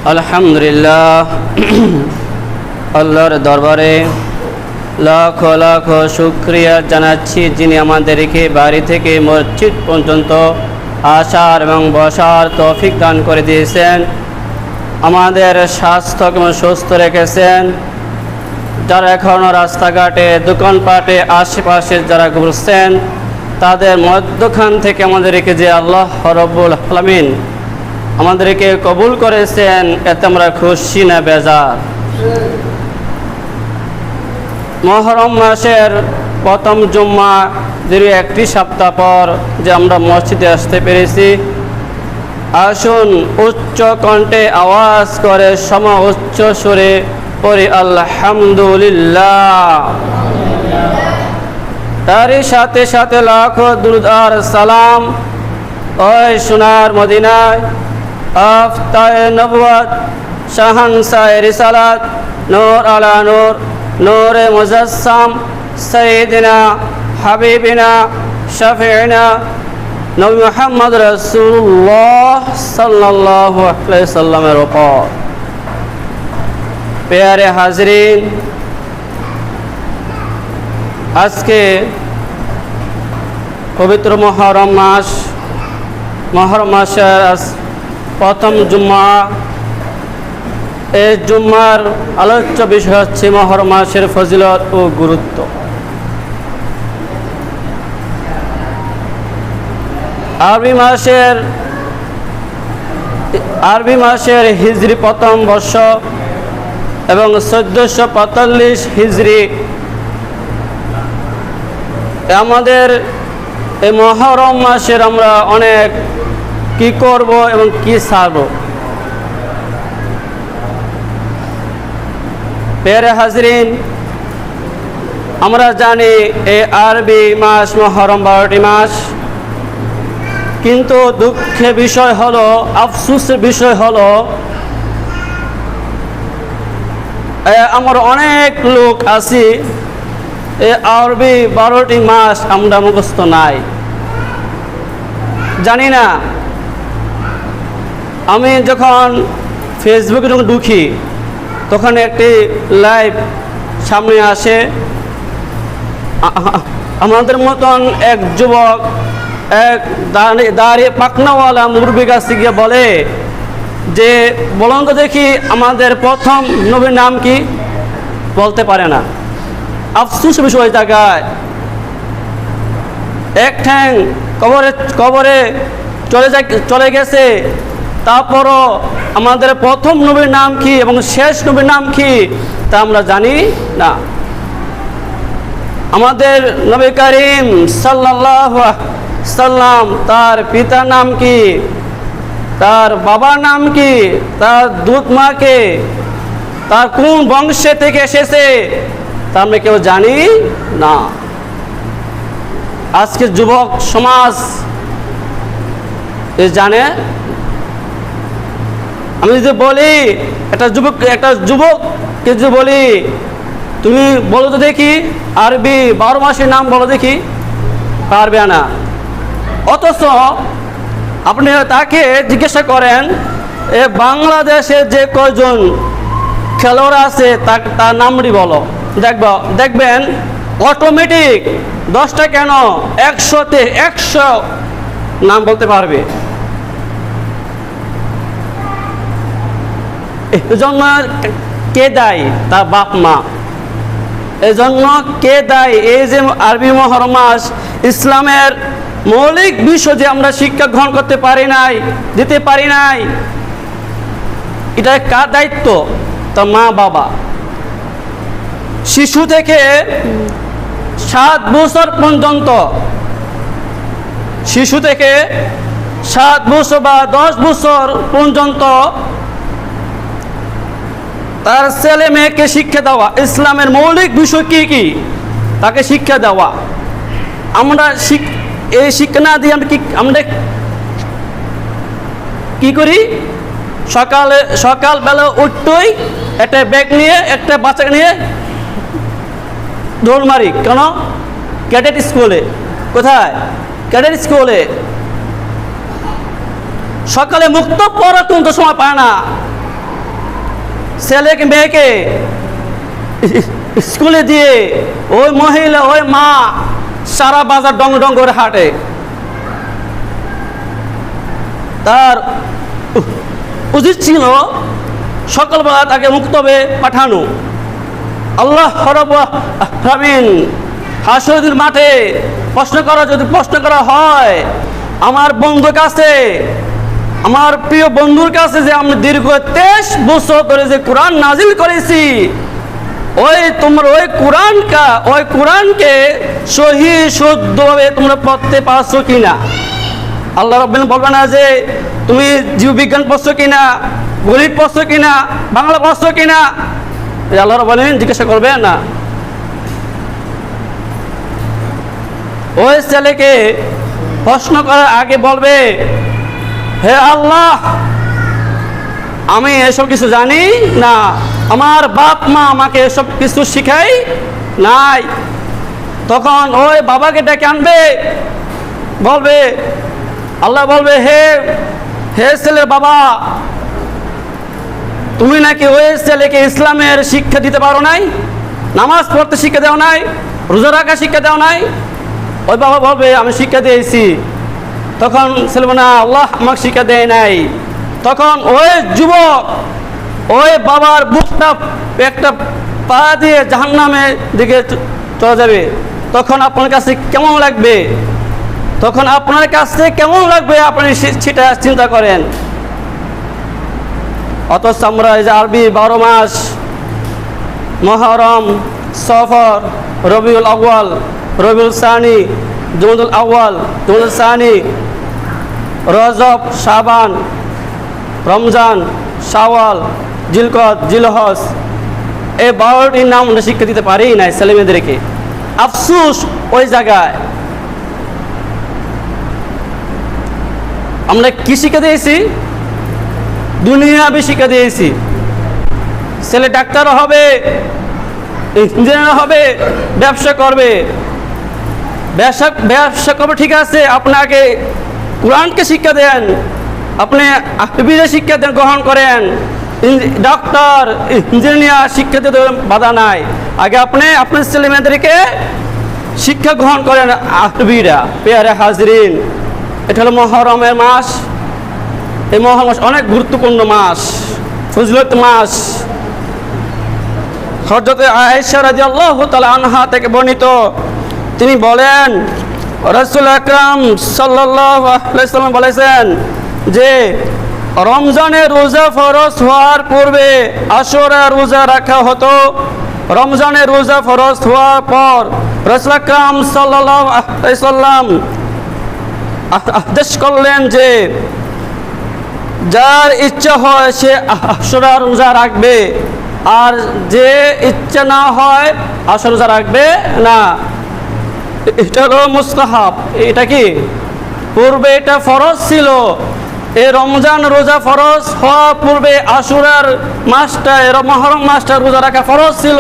আলহামদুলিল্লাহ, আল্লাহর দরবারে লাখ লাখ শুকরিয়া জানাচ্ছি, যিনি আমাদেরকে বাড়ি থেকে মসজিদ পর্যন্ত আসার এবং বসার তৌফিক দান করে দিয়েছেন। আমাদের স্বাস্থ্যকে সুস্থ রেখেছেন। যারা এখনও রাস্তাঘাটে দোকানপাটে আশেপাশে যারা ঘুরছেন, তাদের মধ্যখান থেকে আমাদেরকে যে আল্লাহ রব্বুল আলামিন আমাদেরকে কবুল করেছেন, এতে আমরা খুশি না বেজার। মুহররম মাসের প্রথম জুম্মা দীর্ঘ একটি সপ্তাহ পর যে আমরা মসজিদে আসতে পেরেছি, আসুন উচ্চ কণ্ঠে আওয়াজ করে উচ্চ সুরে পড়ি আলহামদুলিল্লাহ। তারই সাথে সাথে লাখো দুরূদ আর সালাম ওই সোনার মদিনায় আফতায়ে নবুয়ত শাহানশাহে রিসালাত নূর আলা নূর নূরে মুজাসসাম সাইয়্যিদিনা হাবিবিনা শাফিঈনা নবী মুহাম্মদ রাসূলুল্লাহ সাল্লাল্লাহু আলাইহি সাল্লামের উপর। প্যারে হাজরিন, আজকে পবিত্র মুহররম মাসের প্রথম জুম্মা। এই জুম্মার আলোচ্য বিষয় হচ্ছে মুহররম মাসের ফজিলত ও গুরুত্ব। আরবি মাসের হিজরি প্রথম বর্ষ এবং 1445 হিজরি। আমাদের এই মুহররম মাসের আমরা অনেক কি করব এবং কি ছাড়ব। প্যারে হাজরিন, আমরা জানি এই আরবি মাস মুহররম 12টি মাস, কিন্তু দুঃখের বিষয় হলো, আফসোসের বিষয় হলো, আমার অনেক লোক আছি এই আরবি 12টি মাস আমরা মুখস্থ নাই, জানি না। আমি যখন ফেসবুকে যখন ঢুকি, তখন একটি লাইভ সামনে আসে। আমাদের মতন এক যুবক এক দাঁড়িয়ে পাকনাওয়ালা মুরব্বির কাছে গিয়ে বলে যে, বলুন তো দেখি আমাদের প্রথম নবীর নাম কি? বলতে পারে না। আফসোস বিষয় জায়গায় এক ঠ্যাং কবরে চলে গেছে, তারপরও আমাদের প্রথম নবীর নাম কি এবং শেষ নবীর নাম কি তা আমরা জানি না। আমাদের নবী করিম সাল্লাল্লাহু আলাইহি সাল্লাম, তার পিতার নাম কি, তার বাবার নাম কি, তার দুধ মাকে, তার কোন বংশে থেকে এসেছে তা আমরা কেউ জানি না। আজকে যুবক সমাজ জানে। আমি যদি বলি একটা যুবককে যদি বলি, তুমি বলো তো দেখি আরবি 12 মাসের নাম বলো দেখি, পারবে না। অথচ আপনি তাকে জিজ্ঞাসা করেন বাংলাদেশে যে কয়জন খেলোয়াড় আছে তার নামটি বলো, দেখবেন অটোমেটিক 10টা কেন 100তে 100 নাম বলতে পারবে। এজন্য কে দায়ী? তার বাপ মা। এজন্য কে দায়ী? এই যে আরবি মুহররম মাস, ইসলামের মৌলিক বিষয় যে আমরা শিক্ষা গ্রহণ করতে পারি নাই, দিতে পারি নাই, এটা কার দায়িত্ব? তার মা বাবা। শিশু থেকে 7 বছর পর্যন্ত, শিশু থেকে 7 বছর বা 10 বছর পর্যন্ত তার ছেলে মেয়েকে শিক্ষা দেওয়া, ইসলামের মৌলিক বিষয় কি কি তাকে শিক্ষা দেওয়া। আমরা এই শিক্ষা না দিয়ে আমরা কি করি? সকালবেলা উঠতই একটা ব্যাগ নিয়ে, একটা বাচ্চাকে নিয়ে দৌড় মারি। কেন? ক্যাডেট স্কুলে। কোথায়? ক্যাডেট স্কুলে। সকালে মুক্ত পড়ার কিন্তু সময় পায় না। ছেলেকে মেয়েকে স্কুলে দিয়ে ওই মহিলা ওই মা সারা বাজার ডং ডং করে হাঁটে। তার উচিত ছিল সকালবেলা তাকে মুক্তবে পাঠানো। আল্লাহ রাব্বুল হাসরের মাঠে যদি প্রশ্ন করা হয় আমার বন্ধুর কাছে, আমার প্রিয় বন্ধুর কাছে, যে আমি দীর্ঘ 23 বছর ধরে যে কোরআন নাজিল করেছি, তোমরা ওই কোরআনকে সহি শুদ্ধভাবে তোমরা পড়তে পারছো কিনা? আল্লাহ রাব্বুল বলবে না যে তুমি জীববিজ্ঞান পড়ছো কিনা, গণিত পড়ছো কিনা, বাংলা পড়ছো কিনা। আল্লাহ রাব্বুল জিজ্ঞাসা করবে না। ওই ছেলেকে প্রশ্ন করার আগে বলবে, হে আল্লাহ, আমি এসব কিছু জানি না, আমার বাপ মা আমাকে এসব কিছু শিখাই নাই। তখন ওই বাবাকে ডেকে আনবে, বলবে, আল্লাহ বলবে, হে ছেলের বাবা, তুমি নাকি ওই ছেলেকে ইসলামের শিক্ষা দিতে পারো নাই, নামাজ পড়তে শিক্ষা দেও নাই, রোজা রাখা শিক্ষা দেও নাই। ওই বাবা বলবে, আমি শিক্ষা দিয়েছি। তখন ছেলে বলে, না, আল্লাহ আমাকে শিক্ষা দেয় নাই। তখন ওই যুবক ওই বাবার বুকটা একটা পা দিয়ে জাহান্নামের দিকে চলে যাবে। তখন আপনার কাছে কেমন লাগবে? আপনি সেটা চিন্তা করেন। অথচ আমরা এই যে আরবি 12 মাস, মুহররম, সফর, রবিউল আউয়াল, রবিউল সানি, জুমাদুল আউয়াল, জুমাদুল সানি, রজব, শাবান, রমজান, শাওয়াল, জিলকদ, জিলহজ, এই 12টির নাম আমরা শিক্ষা দিতে পারি না ছেলেমেয়েদেরকে। আফসোস, ওই জায়গায় আমরা কি শিক্ষা দিয়েছি? দুনিয়াবি শিক্ষা দিয়েছি। ছেলে ডাক্তার হবে, ইঞ্জিনিয়ার হবে, ব্যবসা করবে, ঠিক আছে, আপনাকে কোরআনকে শিক্ষা দেন, আপনি আরবিতে শিক্ষা গ্রহণ করেন, ডক্টর, ইঞ্জিনিয়ার শিক্ষা দিতে বাধা নাই। আগে আপনি আপনার ছেলে মেয়েদেরকে শিক্ষা গ্রহণ করেন আরবিরা। পেয়ারে হাজরিন, এটা হলো মুহররমের মাস। এই মুহররম মাস অনেক গুরুত্বপূর্ণ মাস, ফজিলত মাস। হযরত আয়েশা রাদিয়াল্লাহু তাআলা আনহা থেকে বর্ণিত, তিনি বলেন, রাসূল আকরাম সাল্লাল্লাহু আলাইহি ওয়াসাল্লাম বলেছেন যে রমজানের রোজা ফরজ হওয়ার পূর্বে আশুরা রোজা রাখা হতো। রমজানের রোজা ফরজ হওয়ার পর রাসূল আকরাম সাল্লাল্লাহু আলাইহি ওয়াসাল্লাম আদেশ করলেন যে যার ইচ্ছা হয় সে আশুরা রোজা রাখবে, আর যে ইচ্ছা না হয় আশুরা রোজা রাখবে না। এটা হলো মুস্তাহাব। এটা কি? পূর্বে এটা ফরজ ছিল। এই রমজান রোজা ফরজ হওয়ার পূর্বে আশুরার মাসটা, মুহররম মাসটা রোজা রাখা ফরজ ছিল।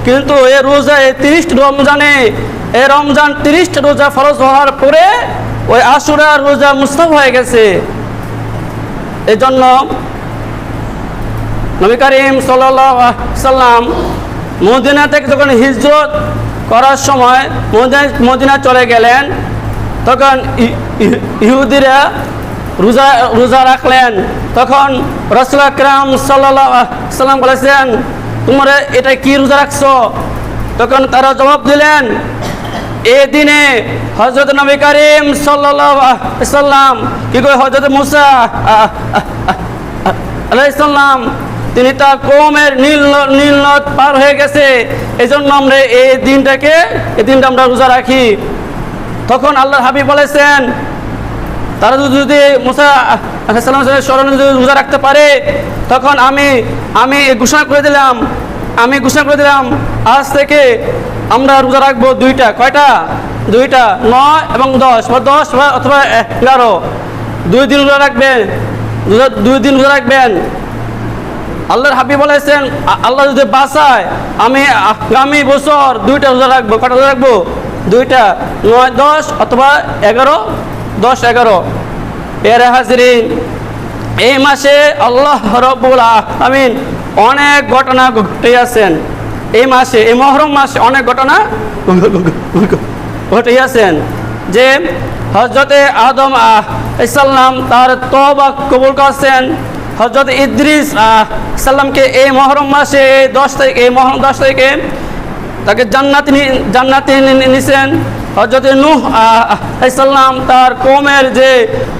কিন্তু এই রোজা 30 রমজানে, এই রমজান 30 রোজা ফরজ হওয়ার পরে ওই আশুরার রোজা মুস্তাহাব হয়ে গেছে। এই জন্য নবী করিম সাল্লাল্লাহু আলাইহি সাল্লাম মদিনা থেকে যখন হিজরত করার সময় মদিনা চলে গেলেন, তখন ইহুদিরা রোজা রাখলেন। তখন রাসূল আকরাম সাল্লাল্লাহু আলাইহি সাল্লাম বলেছেন, তোমরা এটা কি রোজা রাখছো? তখন তারা জবাব দিলেন, এই দিনে হযরত নবী করিম সাল্লাল্লাহু আলাইহি সাল্লাম কি করে, হযরত মুসা আলাইহিস সালাম তিনি তার কওমের নীল নদ পার হয়ে গেছে, এই জন্য আমরা এই দিনটা আমরা রোজা রাখি। তখন আল্লাহর হাবিব বলেছেন, তারা যদি মুসা আলাইহিস সালামের স্মরণে যদি রোজা রাখতে পারে, তখন আমি ঘোষণা করে দিলাম আজ থেকে আমরা রোজা রাখবো 2টা। কয়টা? 2টা, 9 এবং 10, বা 10 অথবা 11। 2 দিন রোজা রাখবেন, 2 দিন রোজা রাখবেন। আল্লাহর হাবিব বলেছেন, আল্লাহ যদি বাঁচায় আমি আগামী বছর 2টা রোজা রাখবো। কটা রোজা রাখবো? 2টা, 9, 10 অথবা 11, 10, 11। এর হাজিরিন, এই মাসে আল্লাহ রাব্বুল আলামিন অনেক ঘটনা ঘটিয়েছেন। এই মাসে, এই মুহররম মাসে অনেক ঘটনা ঘটিয়েছেন। যে হযরতে আদম আলাইহিসসালাম তার তওবা কবুল করেছেন। হযরত ইদ্রিস সাল্লামকে এই মুহররম মাসে 10 তারিখ, এই মুহররম 10 তারিখে তাকে জান্নাতে নিছেন। হযরত নূহ আলাইহিসসালাম তার কওমের যে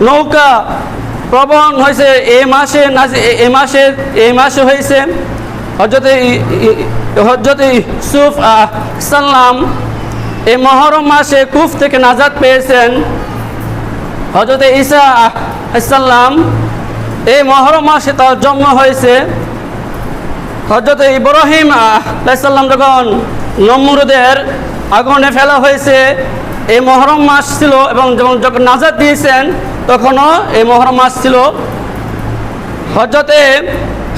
নৌকা প্রবণ হয়েছে এই মাসে হয়েছে। হযরত ইউসুফ সাল্লাম এই মুহররম মাসে কুফ থেকে নাজাত পেয়েছেন। হযরত ঈসা সাল্লাম এই মুহররম মাসে তার জন্ম হয়েছে। হযরত ইব্রাহিম আলাইহিস সালাম যখন নমরুদের আগুনে ফেলা হয়েছে এই মুহররম মাস ছিল, এবং যখন নাজাত দিয়েছেন তখনও এই মুহররম মাস ছিল। হযরতে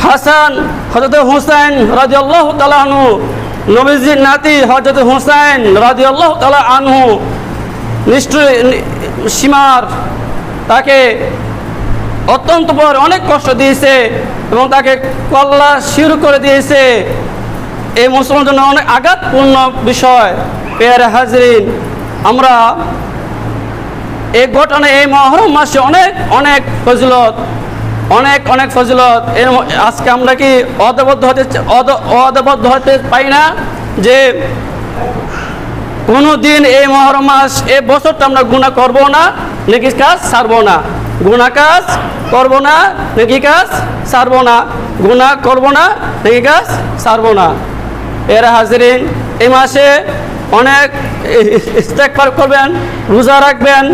হাসান, হযরত হুসাইন রাদিয়াল্লাহু তাআলা আনহু, নবীজির নাতি হযরত হুসাইন রাদিয়াল্লাহু তাআলা আনহু নিষ্ঠুর সীমার তাকে অত্যন্ত বড় অনেক কষ্ট দিয়েছে এবং তাকে কল্লা শুরু করে দিয়েছে। এই মুসলমানদের জন্য অনেক আঘাতপূর্ণ বিষয়। পেয়ারে হাজরিন, আমরা এই ঘটনা, এই মুহররম মাসে অনেক অনেক ফজিলত, অনেক ফজিলত। এর আজকে আমরা কি অদবদ্ধ হতে পাই না যে কোনো দিন এই মুহররম মাস, এই বছরটা আমরা গুনাহ করব না, নেকি কাজ ছাড়বো না, গুনাহ কাজ করব না, নেকি কাজ ছাড়বো না, গুনাহ করব না, নেকি কাজ ছাড়বো না। এর হাজরিন, এই মাসে অনেক ইস্তেগফার করবেন, রোজা রাখবেন,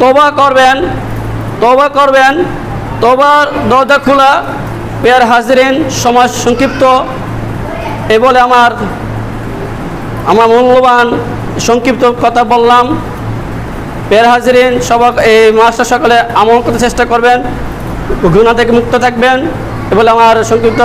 তওবা করবেন। তওবার দরজা খোলা। পেয়ার হাজরিন, সময় সংক্ষিপ্ত, এ বলে আমার মূল্যবান সংক্ষিপ্ত কথা বললাম। পেয়ার হাজরিন, এই মাসটা সকলে আমল করতে চেষ্টা করবেন, গুনাহ থেকে মুক্ত থাকবেন, এ বলে আমার সংক্ষিপ্ত